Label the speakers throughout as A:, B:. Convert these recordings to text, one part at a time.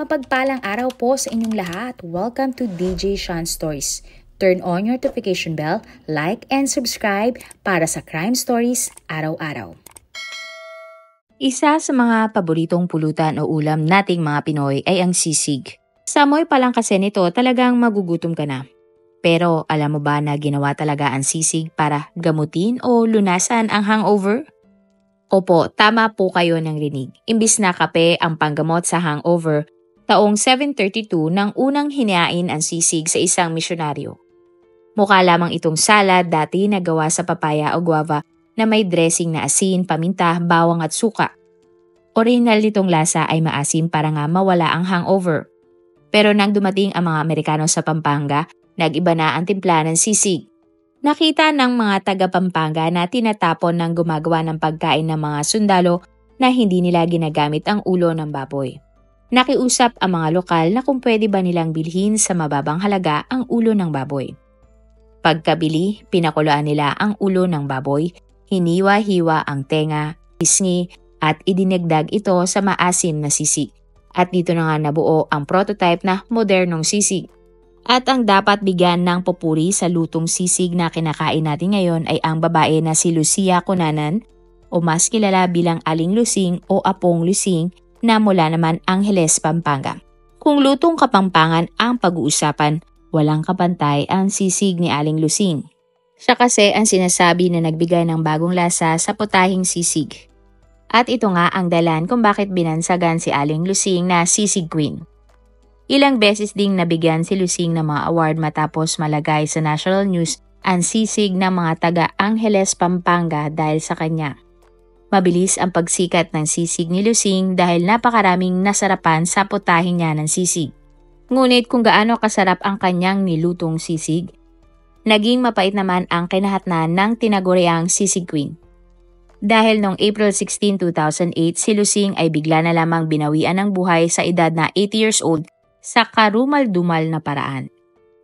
A: Mapagpalang araw po sa inyong lahat. Welcome to DJ Sean Stories. Turn on your notification bell, like and subscribe para sa crime stories araw-araw. Isa sa mga paboritong pulutan o ulam nating mga Pinoy ay ang sisig. Sa amoy pa lang kasi nito talagang magugutom ka na. Pero alam mo ba na ginawa talaga ang sisig para gamutin o lunasan ang hangover? Opo, tama po kayo ng rinig. Imbis na kape ang panggamot sa hangover, taong 732 nang unang hinain ang sisig sa isang misyonaryo. Mukha lamang itong salad dati na gawa sa papaya o guava na may dressing na asin, paminta, bawang at suka. Original nitong lasa ay maasim para nga mawala ang hangover. Pero nang dumating ang mga Amerikano sa Pampanga, nag-iba na ang timpla ng sisig. Nakita ng mga taga-Pampanga na tinatapon ng gumagawa ng pagkain ng mga sundalo na hindi nila ginagamit ang ulo ng baboy. Nakiusap ang mga lokal na kung pwede ba nilang bilhin sa mababang halaga ang ulo ng baboy. Pagkabili, pinakuloan nila ang ulo ng baboy, hiniwa-hiwa ang tenga, pisngi at idinagdag ito sa maasim na sisig. At dito na nga nabuo ang prototype na modernong sisig. At ang dapat bigyan ng papuri sa lutong sisig na kinakain natin ngayon ay ang babae na si Lucia Cunanan o mas kilala bilang Aling Lusing o Apong Lusing na mula naman Angeles, Pampanga. Kung lutong Kapampangan ang pag-uusapan, walang kapantay ang sisig ni Aling Lusing. Siya kasi ang sinasabi na nagbigay ng bagong lasa sa putahing sisig. At ito nga ang dalan kung bakit binansagan si Aling Lusing na Sisig Queen. Ilang beses ding nabigyan si Lusing ng mga award matapos malagay sa national news ang sisig ng mga taga Angeles, Pampanga dahil sa kanya. Mabilis ang pagsikat ng sisig ni Lusing dahil napakaraming nasarapan sa putahe niya ng sisig. Ngunit kung gaano kasarap ang kanyang nilutong sisig, naging mapait naman ang kinahatnan ng tinaguriang Sisig Queen. Dahil noong April 16, 2008, si Lusing ay bigla na lamang binawian ng buhay sa edad na 80 years old sa karumal-dumal na paraan.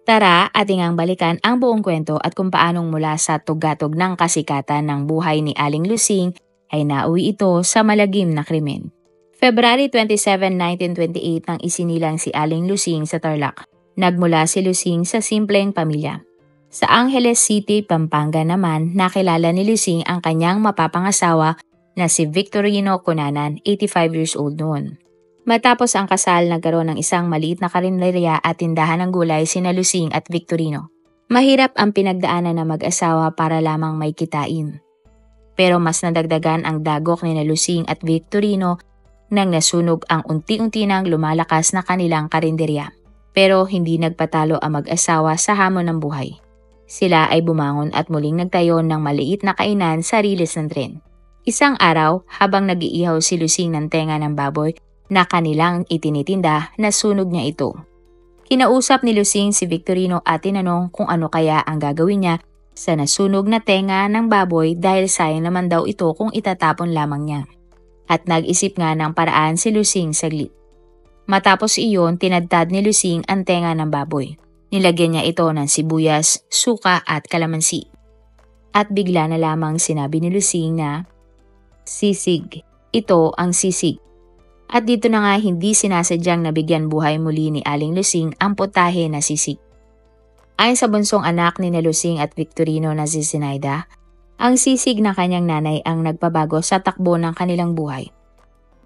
A: Tara, ating ang balikan ang buong kwento at kung paanong mula sa tugatog ng kasikatan ng buhay ni Aling Lusing ay nauwi ito sa malagim na krimen. February 27, 1928 nang isinilang si Aling Lusing sa Tarlac. Nagmula si Lusing sa simpleng pamilya. Sa Angeles City, Pampanga naman, nakilala ni Lusing ang kanyang mapapangasawa na si Victorino Cunanan, 85 years old noon. Matapos ang kasal, nagkaroon ng isang maliit na karinderya at tindahan ng gulay sina Lusing at Victorino. Mahirap ang pinagdaanan ng mag-asawa para lamang may kitain. Pero mas nadagdagan ang dagok ni Lusing at Victorino nang nasunog ang unti-unti nang lumalakas na kanilang karinderya. Pero hindi nagpatalo ang mag-asawa sa hamon ng buhay. Sila ay bumangon at muling nagtayo ng maliit na kainan sa riles ng tren. Isang araw, habang nag-iihaw si Lusing ng tenga ng baboy na kanilang itinitinda, nasunog niya ito. Kinausap ni Lusing si Victorino at tinanong kung ano kaya ang gagawin niya sa nasunog na tenga ng baboy dahil sayang naman daw ito kung itatapon lamang niya. At nag-isip nga ng paraan si Lusing saglit. Matapos iyon, tinadtad ni Lusing ang tenga ng baboy. Nilagyan niya ito ng sibuyas, suka at kalamansi. At bigla na lamang sinabi ni Lusing na, "Sisig, ito ang sisig." At dito na nga hindi sinasadyang nabigyan buhay muli ni Aling Lusing ang putahe na sisig. Ayon sa bunsong anak ni Lusing at Victorino na si Zinaida, ang sisig na kanyang nanay ang nagpabago sa takbo ng kanilang buhay.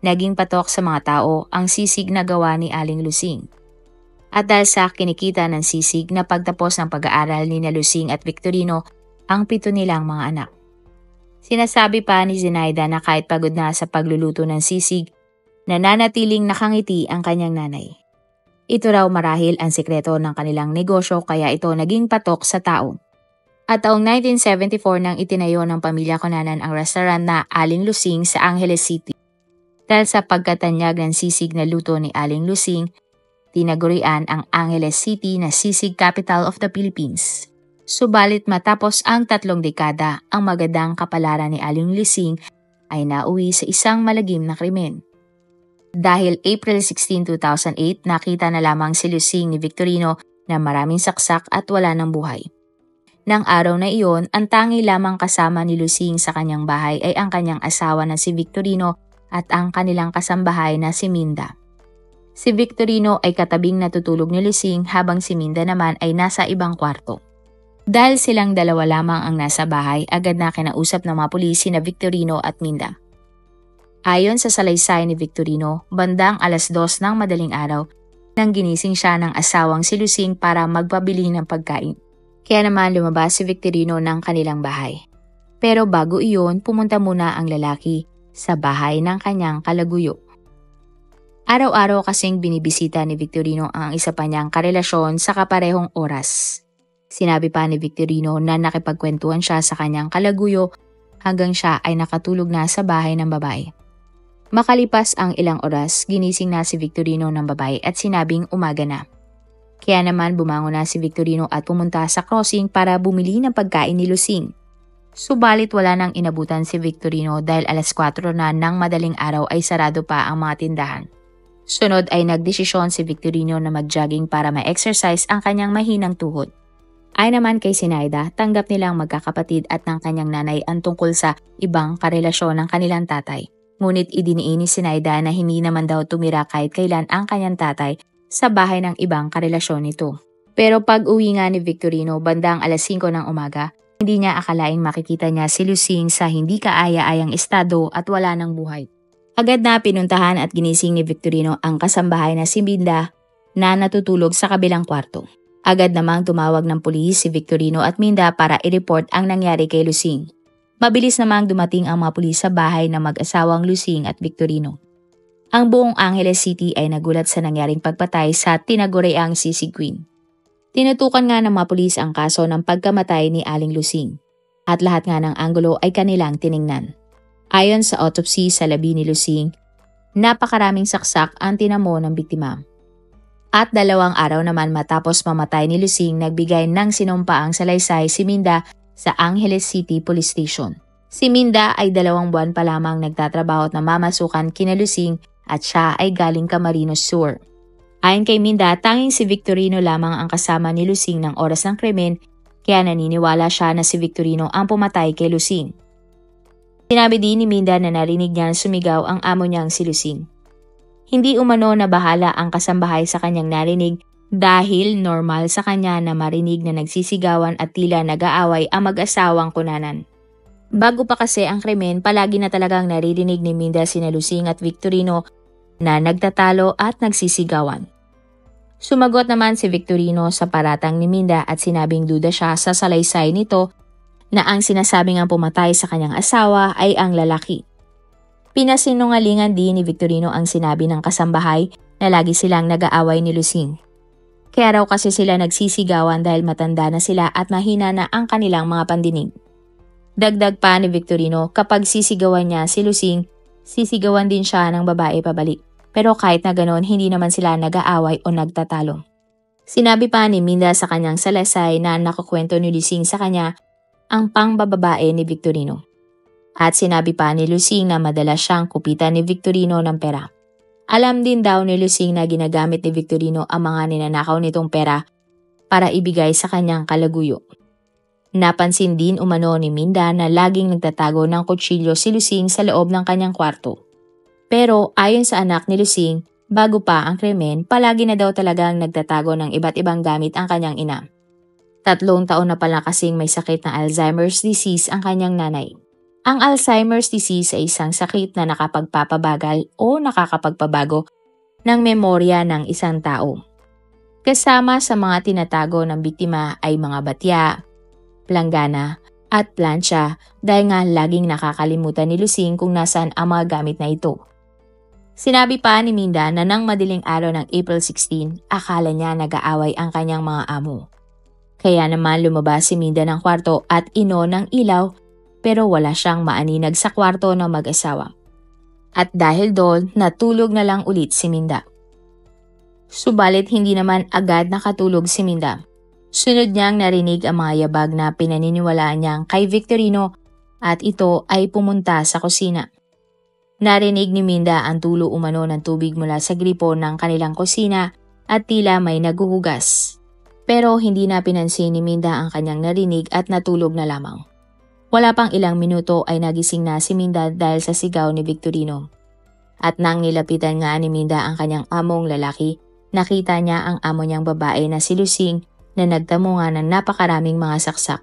A: Naging patok sa mga tao ang sisig na gawa ni Aling Lusing. At dahil sa kinikita ng sisig na pagtapos ng pag-aaral ni Lusing at Victorino ang 7 nilang mga anak. Sinasabi pa ni Zinaida na kahit pagod na sa pagluluto ng sisig, nananatiling nakangiti ang kanyang nanay. Ito raw marahil ang sikreto ng kanilang negosyo kaya ito naging patok sa tao. At taong 1974 nang itinayo ng pamilya Cunanan ang restaurant na Aling Lusing sa Angeles City. Dahil sa pagkatanyag ng sisig na luto ni Aling Lusing, tinagurian ang Angeles City na Sisig Capital of the Philippines. Subalit matapos ang 3 dekada, ang magandang kapalaran ni Aling Lusing ay nauwi sa isang malagim na krimen. Dahil April 16, 2008, nakita na lamang si Lusing ni Victorino na maraming saksak at wala ng buhay. Nang araw na iyon, ang tangi lamang kasama ni Lusing sa kanyang bahay ay ang kanyang asawa na si Victorino at ang kanilang kasambahay na si Minda. Si Victorino ay katabing natutulog ni Lusing habang si Minda naman ay nasa ibang kwarto. Dahil silang dalawa lamang ang nasa bahay, agad na kinausap ng mga pulis sina Victorino at Minda. Ayon sa salaysay ni Victorino, bandang 2:00 ng madaling araw, nang ginising siya ng asawang si Lusing para magpabili ng pagkain. Kaya naman lumabas si Victorino ng kanilang bahay. Pero bago iyon, pumunta muna ang lalaki sa bahay ng kanyang kalaguyo. Araw-araw kasing binibisita ni Victorino ang isa pa niyang karelasyon sa kaparehong oras. Sinabi pa ni Victorino na nakipagkwentuhan siya sa kanyang kalaguyo hanggang siya ay nakatulog na sa bahay ng babae. Makalipas ang ilang oras, ginising na si Victorino ng babae at sinabing umaga na. Kaya naman bumangon na si Victorino at pumunta sa crossing para bumili ng pagkain ni Lusing. Subalit wala nang inabutan si Victorino dahil 4:00 na ng madaling araw ay sarado pa ang mga tindahan. Sunod ay nagdesisyon si Victorino na mag-jogging para ma-exercise ang kanyang mahinang tuhod. Ay naman kay Sinaida, tanggap nilang magkakapatid at ng kanyang nanay ang tungkol sa ibang karelasyon ng kanilang tatay. Ngunit idiniin ni Sinaida na hindi naman daw tumira kahit kailan ang kanyang tatay sa bahay ng ibang karelasyon nito. Pero pag uwi nga ni Victorino bandang 5:00 ng umaga, hindi niya akalaing makikita niya si Lusing sa hindi kaaya-ayang estado at wala ng buhay. Agad na pinuntahan at ginising ni Victorino ang kasambahay na si Minda na natutulog sa kabilang kwarto. Agad namang tumawag ng pulis si Victorino at Minda para i-report ang nangyari kay Lusing. Mabilis namang dumating ang mga pulis sa bahay ng mag-asawang Lusing at Victorino. Ang buong Angeles City ay nagulat sa nangyaring pagpatay sa tinaguriang Sisig Queen. Tinutukan nga ng mga pulis ang kaso ng pagkamatay ni Aling Lusing at lahat nga ng anggulo ay kanilang tiningnan. Ayon sa autopsy sa labi ni Lusing, napakaraming saksak ang tinamo ng biktima. At 2 araw naman matapos mamatay ni Lusing, nagbigay ng sinumpaang salaysay si Minda sa Angeles City Police Station. Si Minda ay 2 buwan pa lamang nagtatrabaho at namamasukan kina Lusing at siya ay galing Camarines Sur. Ayon kay Minda, tanging si Victorino lamang ang kasama ni Lusing ng oras ng krimen, kaya naniniwala siya na si Victorino ang pumatay kay Lusing. Sinabi din ni Minda na narinig niya sumigaw ang amo niyang si Lusing. Hindi umano na bahala ang kasambahay sa kanyang narinig dahil normal sa kanya na marinig na nagsisigawan at tila nag-aaway ang mag-asawang kunanan. Bago pa kasi ang krimen, palagi na talagang naririnig ni Minda sina Lusing at Victorino na nagtatalo at nagsisigawan. Sumagot naman si Victorino sa paratang ni Minda at sinabing duda siya sa salaysay nito na ang sinasabing ang pumatay sa kanyang asawa ay ang lalaki. Pinasinungalingan din ni Victorino ang sinabi ng kasambahay na lagi silang nag-aaway ni Lusing. Kaya raw kasi sila nagsisigawan dahil matanda na sila at mahina na ang kanilang mga pandinig. Dagdag pa ni Victorino, kapag sisigawan niya si Lusing, sisigawan din siya ng babae pabalik. Pero kahit na ganoon, hindi naman sila nag-aaway o nagtatalo. Sinabi pa ni Minda sa kanyang salaysay na nakukwento ni Lusing sa kanya ang pangbababae ni Victorino. At sinabi pa ni Lusing na madalas siyang kupitan ni Victorino ng pera. Alam din daw ni Lusing na ginagamit ni Victorino ang mga ninanakaw nitong pera para ibigay sa kanyang kalaguyo. Napansin din umano ni Minda na laging nagtatago ng kutsilyo si Lusing sa loob ng kanyang kwarto. Pero ayon sa anak ni Lusing, bago pa ang krimen, palagi na daw talagang nagtatago ng iba't ibang gamit ang kanyang ina. 3 taon na pala kasing may sakit na Alzheimer's disease ang kanyang nanay. Ang Alzheimer's disease ay isang sakit na nakapagpapabagal o nakakapagpabago ng memorya ng isang tao. Kasama sa mga tinatago ng biktima ay mga batya, planggana at plancha dahil nga laging nakakalimutan ni Lusing kung nasaan ang mga gamit na ito. Sinabi pa ni Minda na nang madaling araw ng April 16, akala niya nag-aaway ang kanyang mga amo. Kaya naman lumabas si Minda ng kwarto at ino ng ilaw pero wala siyang maaninag sa kwarto ng mag-asawa. At dahil doon, natulog na lang ulit si Minda. Subalit hindi naman agad nakatulog si Minda. Sunod niyang narinig ang mga yabag na pinaniniwalaan niyang kay Victorino at ito ay pumunta sa kusina. Narinig ni Minda ang tulo umano ng tubig mula sa gripo ng kanilang kusina at tila may naguhugas. Pero hindi na pinansin ni Minda ang kanyang narinig at natulog na lamang. Wala pang ilang minuto ay nagising na si Minda dahil sa sigaw ni Victorino. At nang nilapitan nga ni Minda ang kanyang among lalaki, nakita niya ang amo niyang babae na si Lusing na nagtamo nga ng napakaraming mga saksak.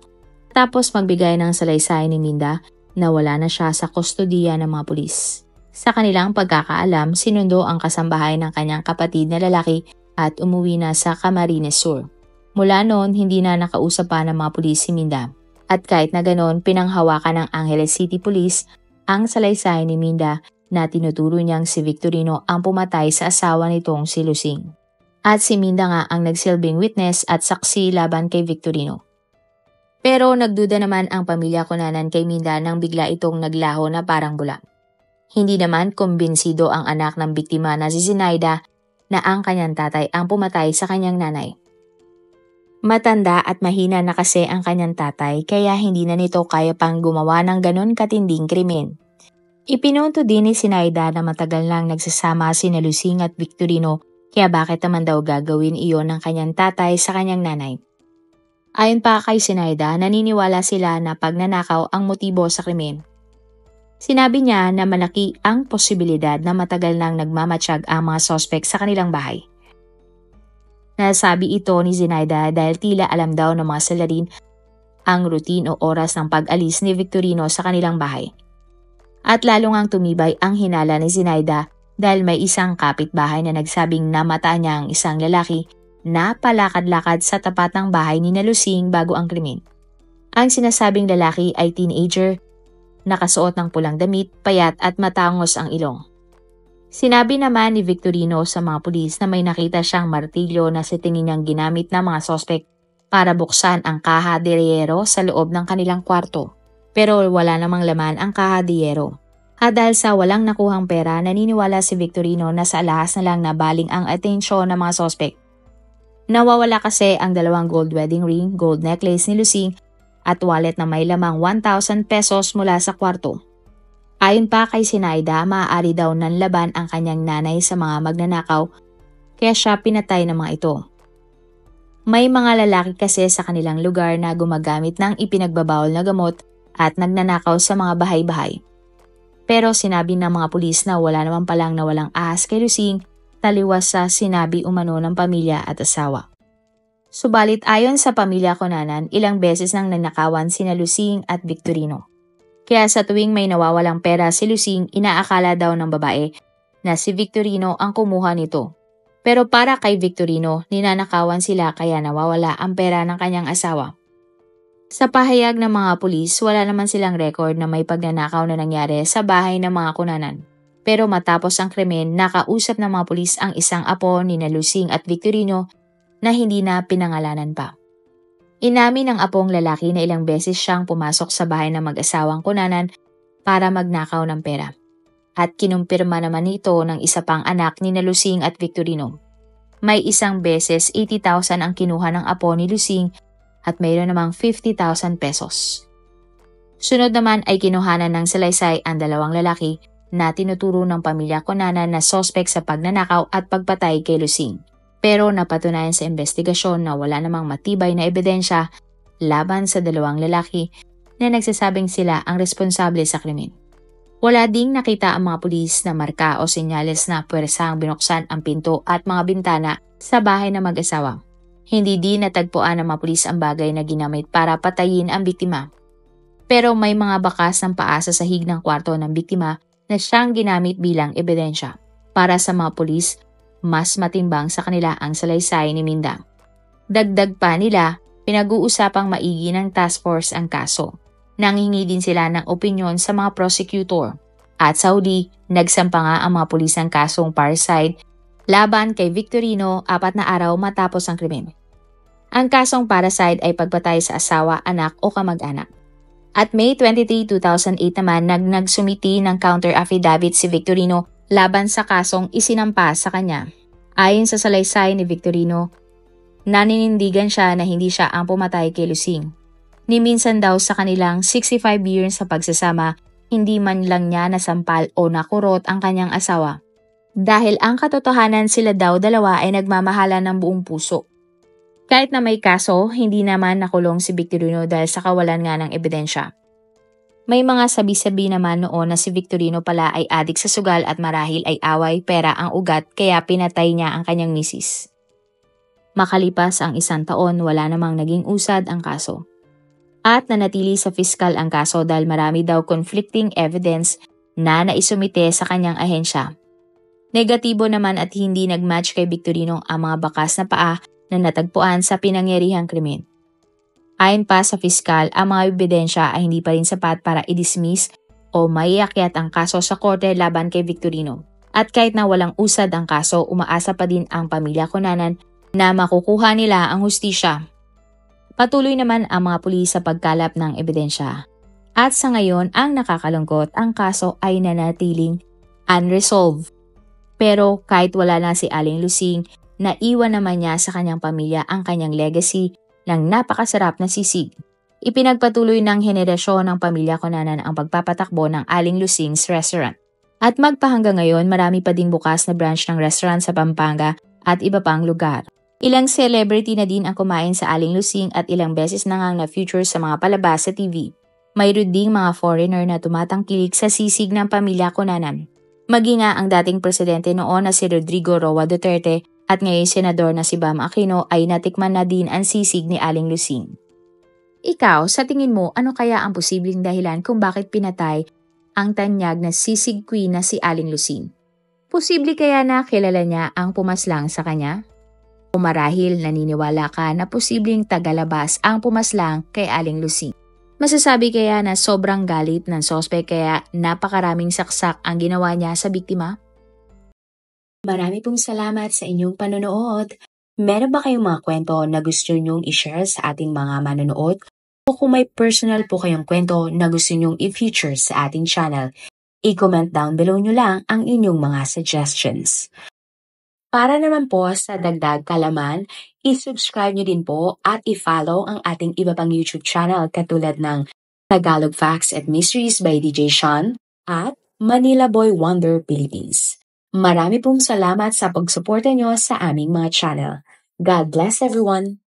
A: Tapos magbigay ng salaysay ni Minda na wala na siya sa kustodiya ng mga pulis. Sa kanilang pagkakaalam, sinundo ang kasambahay ng kanyang kapatid na lalaki at umuwi na sa Camarines Sur. Mula noon, hindi na nakausap pa ng mga pulis si Minda. At kahit na ganoon, pinanghawakan ng Angeles City Police ang salaysay ni Minda na tinuturo niyang si Victorino ang pumatay sa asawa nitong si Lusing. At si Minda nga ang nagsilbing witness at saksi laban kay Victorino. Pero nagduda naman ang pamilya Cunanan kay Minda nang bigla itong naglaho na parang bula. Hindi naman kumbinsido ang anak ng biktima na si Zinaida na ang kanyang tatay ang pumatay sa kanyang nanay. Matanda at mahina na kasi ang kanyang tatay kaya hindi na nito kaya pang gumawa ng ganon katinding krimen. Ipinunto din ni Zinaida na matagal nang nagsasama sina Lusing at Victorino kaya bakit naman daw gagawin iyon ng kanyang tatay sa kanyang nanay. Ayon pa kay Zinaida, naniniwala sila na pagnanakaw ang motibo sa krimen. Sinabi niya na malaki ang posibilidad na matagal nang nagmamatsyag ang mga sospek sa kanilang bahay. Nasabi ito ni Zinaida dahil tila alam daw ng mga salarin ang routine o oras ng pag-alis ni Victorino sa kanilang bahay. At lalo ngang tumibay ang hinala ni Zinaida dahil may isang kapitbahay na nagsabing namata niya ang isang lalaki na palakad-lakad sa tapat ng bahay ni Lusing bago ang krimen. Ang sinasabing lalaki ay teenager, nakasuot ng pulang damit, payat at matangos ang ilong. Sinabi naman ni Victorino sa mga pulis na may nakita siyang martilyo na sa tingin niyang ginamit ng mga sospek para buksan ang kaha de hierro sa loob ng kanilang kwarto. Pero wala namang laman ang kaha de hierro. At dahil sa walang nakuhang pera, naniniwala si Victorino na sa alahas na lang nabaling ang atensyon ng mga sospek. Nawawala kasi ang 2 gold wedding ring, gold necklace ni Lusing at wallet na may lamang 1,000 pesos mula sa kwarto. Ayon pa kay Zinaida, maaari daw nanlaban ang kanyang nanay sa mga magnanakaw kaya siya pinatay ng mga ito. May mga lalaki kasi sa kanilang lugar na gumagamit ng ipinagbabawal na gamot at nagnanakaw sa mga bahay-bahay. Pero sinabi ng mga pulis na wala naman palang nawalang ahas kay Lusing, taliwas sa sinabi umano ng pamilya at asawa. Subalit ayon sa pamilya Cunanan, ilang beses nang nanakawan sina Lusing at Victorino. Kaya sa tuwing may nawawalang pera si Lusing, inaakala daw ng babae na si Victorino ang kumuha nito. Pero para kay Victorino, ninanakawan sila kaya nawawala ang pera ng kanyang asawa. Sa pahayag ng mga pulis, wala naman silang record na may pagnanakaw na nangyari sa bahay ng mga Cunanan. Pero matapos ang krimen, nakausap ng mga pulis ang isang apo ni Lusing at Victorino na hindi na pinangalanan pa. Inamin ng apong lalaki na ilang beses siyang pumasok sa bahay ng mag-asawang Cunanan para magnakaw ng pera. At kinumpirma naman ito ng isa pang anak ni Lusing at Victorino. May isang beses 80,000 ang kinuha ng apo ni Lusing at mayroon namang 50,000 pesos. Sunod naman ay kinuhanan ng salaysay ang 2 lalaki na tinuturo ng pamilya Cunanan na sospek sa pagnanakaw at pagpatay kay Lusing. Pero napatunayan sa investigasyon na wala namang matibay na ebidensya laban sa 2 lalaki na nagsasabing sila ang responsable sa krimen. Wala ding nakita ang mga pulis na marka o senyales na puwersang binuksan ang pinto at mga bintana sa bahay ng mag-asawa. Hindi din natagpuan ng mga pulis ang bagay na ginamit para patayin ang biktima. Pero may mga bakas ng paa sa sahig ng kwarto ng biktima na siyang ginamit bilang ebidensya. Para sa mga pulis, mas matimbang sa kanila ang salaysay ni Minda. Dagdag pa nila, pinag-uusapang maigi ng task force ang kaso. Nanghingi din sila ng opinyon sa mga prosecutor. At sa huli, nagsampa nga ang mga pulis ng kasong parricide laban kay Victorino 4 na araw matapos ang krimen. Ang kasong parricide ay pagpatay sa asawa, anak o kamag-anak. At May 23, 2008 naman nagsumiti ng counter affidavit si Victorino laban sa kasong isinampa sa kanya. Ayon sa salaysay ni Victorino, naninindigan siya na hindi siya ang pumatay kay Lusing. Ni minsan daw sa kanilang 65 years sa pagsasama, hindi man lang niya nasampal o nakurot ang kanyang asawa. Dahil ang katotohanan sila daw dalawa ay nagmamahala ng buong puso. Kahit na may kaso, hindi naman nakulong si Victorino dahil sa kawalan nga ng ebidensya. May mga sabi-sabi naman noon na si Victorino pala ay adik sa sugal at marahil ay away pera ang ugat kaya pinatay niya ang kanyang misis. Makalipas ang 1 taon, wala namang naging usad ang kaso. At nanatili sa piskal ang kaso dahil marami daw conflicting evidence na naisumite sa kanyang ahensya. Negatibo naman at hindi nagmatch kay Victorino ang mga bakas na paa na natagpuan sa pinangyarihang krimen. Ayon pa sa piskal, ang mga ebidensya ay hindi pa rin sapat para i-dismiss o maiakyat ang kaso sa korte laban kay Victorino. At kahit na walang usad ang kaso, umaasa pa din ang pamilya Cunanan na makukuha nila ang hustisya. Patuloy naman ang mga pulis sa pagkalap ng ebidensya. At sa ngayon, ang nakakalungkot, ang kaso ay nanatiling unresolved. Pero kahit wala na si Aling Lusing, naiwan naman niya sa kanyang pamilya ang kanyang legacy ng napakasarap na sisig. Ipinagpatuloy ng henerasyon ng pamilya Cunanan ang pagpapatakbo ng Aling Lusing's Restaurant. At magpahanggang ngayon, marami pa ding bukas na branch ng restaurant sa Pampanga at iba pang lugar. Ilang celebrity na din ang kumain sa Aling Lusing at ilang beses na ngang na-feature sa mga palabas sa TV. Mayroon ding mga foreigner na tumatangkilik sa sisig ng pamilya Cunanan. Maging nga ang dating presidente noon na si Rodrigo Roa Duterte at ngayon senador na si Bam Aquino ay natikman na din ang sisig ni Aling Lusing. Ikaw, sa tingin mo, ano kaya ang posibleng dahilan kung bakit pinatay ang tanyag na sisig queen na si Aling Lusing? Posible kaya na kilala niya ang pumaslang sa kanya? O marahil naniniwala ka na posibleng tagalabas ang pumaslang kay Aling Lusing? Masasabi kaya na sobrang galit ng sospek kaya napakaraming saksak ang ginawa niya sa biktima? Marami pong salamat sa inyong panonood. Meron ba kayong mga kwento na gusto nyong i-share sa ating mga manonood? O kung may personal po kayong kwento na gusto nyong i-feature sa ating channel, i-comment down below nyo lang ang inyong mga suggestions. Para naman po sa dagdag kalaman, i-subscribe nyo din po at i-follow ang ating iba pang YouTube channel katulad ng Tagalog Facts and Mysteries by DJ Sean at Manila Boy Wonder Philippines. Marami pong salamat sa pagsuporta nyo sa aming mga channel. God bless everyone!